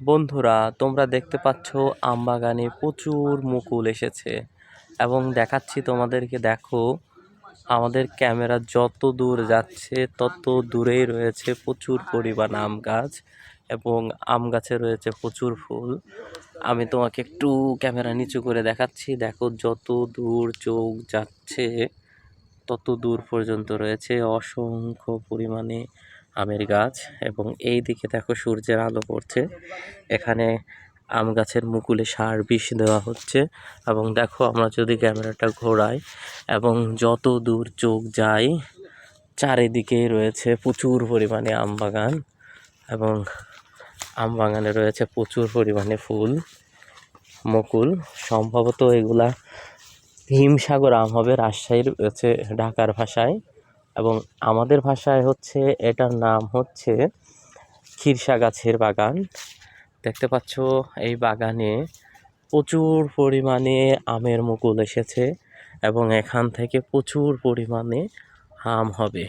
বন্ধুরা, তোমরা দেখতে পাচ্ছ আমবাগানে প্রচুর মুকুল এসেছে এবং দেখাচ্ছি তোমাদেরকে। দেখো, আমাদের ক্যামেরা যত দূর যাচ্ছে তত দূরেই রয়েছে প্রচুর পরিমাণ আম গাছ এবং আম গাছে রয়েছে প্রচুর ফুল। আমি তোমাকে একটু ক্যামেরা নিচু করে দেখাচ্ছি। দেখো, যত দূর চোখ যাচ্ছে তত দূর পর্যন্ত রয়েছে অসংখ্য পরিমাণে আমের গাছ এবং এই দিকে দেখো সূর্যের আলো পড়ছে। এখানে আম গাছের মুকুলে সার বিষ দেওয়া হচ্ছে এবং দেখো, আমরা যদি ক্যামেরাটা ঘোরাই এবং যত দূর চোখ যায় চারিদিকে রয়েছে প্রচুর পরিমাণে আম বাগান এবং আম বাগানে রয়েছে প্রচুর পরিমাণে ফুল, মুকুল। সম্ভবত এগুলা হিমসাগর আম হবে, রাজশাহীর হচ্ছে ঢাকার ভাষায়, এবং আমাদের ভাষায় হচ্ছে এটার নাম হচ্ছে খিরসা গাছের বাগান। দেখতে পাচ্ছ এই বাগানে প্রচুর পরিমাণে আমের মুকুল এসেছে এবং এখান থেকে প্রচুর পরিমাণে আম হবে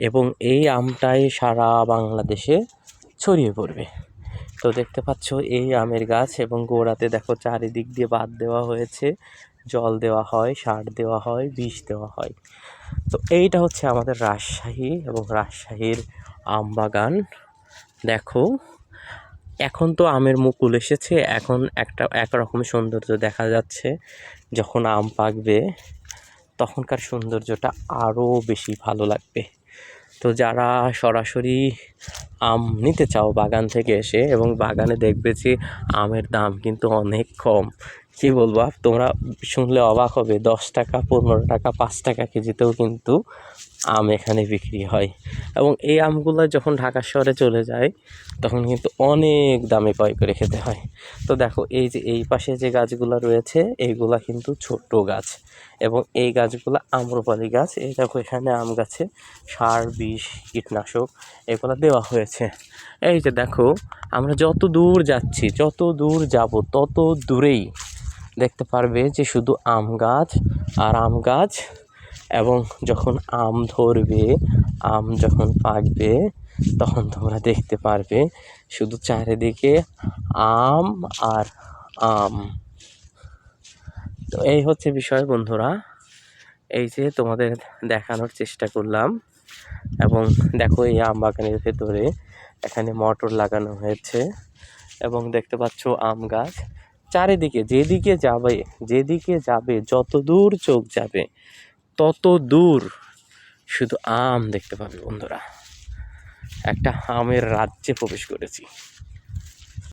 এবং এই আমটাই সারা বাংলাদেশে ছড়িয়ে পড়বে। তো দেখতে পাচ্ছ এই আমের গাছ এবং গোড়াতে দেখো চারিদিক দিয়ে বাঁধ দেওয়া হয়েছে, জল দেওয়া হয়, সার দেওয়া হয়, বিষ দেওয়া হয়। তো এইটা হচ্ছে আমাদের রাজশাহী এবং রাজশাহীর আম বাগান। দেখো, এখন তো আমের মুকুল এসেছে, এখন একরকম সৌন্দর্য দেখা যাচ্ছে। যখন আম পাকবে তখনকার সৌন্দর্যটা আরও বেশি ভালো লাগবে। তো যারা সরাসরি আম নিতে চাও বাগান থেকে এসে, এবং বাগানে দেখবে যে আমের দাম কিন্তু অনেক কম। কী বলবো, তোমরা শুনলে অবাক হবে, 10 টাকা, 15 টাকা, 5 টাকা কেজিতেও কিন্তু আম এখানে বিক্রি হয়। এবং এই আমগুলো যখন ঢাকা শহরে চলে যায় তখন কিন্তু অনেক দামে ক্রয় করে খেতে হয়। তো দেখো, এই যে এই পাশে যে গাছগুলো রয়েছে এইগুলা কিন্তু ছোট গাছ এবং এই গাছগুলো আম্রপালি গাছ। এই দেখো, এখানে আম গাছে সার, বিষ, কীটনাশক এগুলো দেওয়া হয়েছে। এই যে দেখো, আমরা যত দূর যাচ্ছি, যত দূর যাব তত দূরেই দেখতে পারবে যে শুধু আম গাছ আর আম গাছ। এবং যখন আম ধরবে, আম যখন পাকবে তখন তোমরা দেখতে পারবে শুধু চারিদিকে আম আর আম। তো এই হচ্ছে বিষয় বন্ধুরা, এই যে তোমাদের দেখানোর চেষ্টা করলাম। এবং দেখো, এই আম বাগানের ভেতরে এখানে মটর লাগানো হয়েছে এবং দেখতে পাচ্ছ আম গাছ চারিদিকে। যেদিকে যাবে যত দূর চোখ যাবে তত দূর শুধু আম দেখতে পাবে বন্ধুরা। একটা আমের রাজ্যে প্রবেশ করেছি।